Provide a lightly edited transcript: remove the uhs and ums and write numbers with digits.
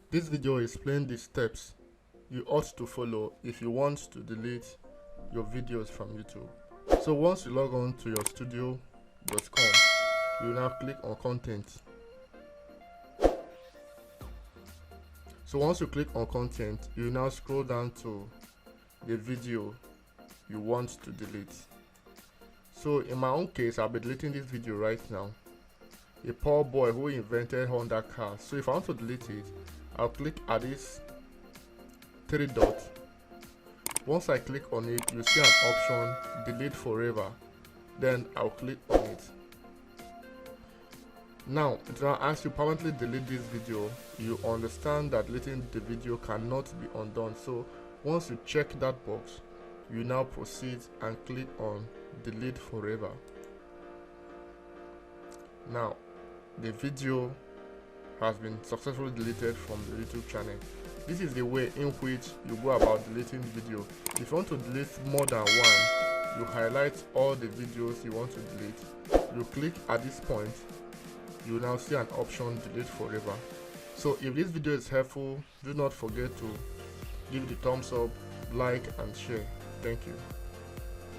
This video explains the steps you ought to follow if you want to delete your videos from YouTube. So once you log on to your studio.com, you now click on content. So once you click on content, you now scroll down to the video you want to delete. So in my own case, I'll be deleting this video right now. A poor boy who invented Honda cars. So if I want to delete it, I'll click at this three dots. Once I click on it, you see an option delete forever. Then I'll click on it. Now it will ask you permanently delete this video. You understand that deleting the video cannot be undone. So once you check that box, you now proceed and click on delete forever. Now the video has been successfully deleted from the YouTube channel. This is the way in which you go about deleting video. If you want to delete more than one, you highlight all the videos you want to delete. You click at this point, you now see an option delete forever. So if this video is helpful, do not forget to give it a thumbs up, like and share. Thank you.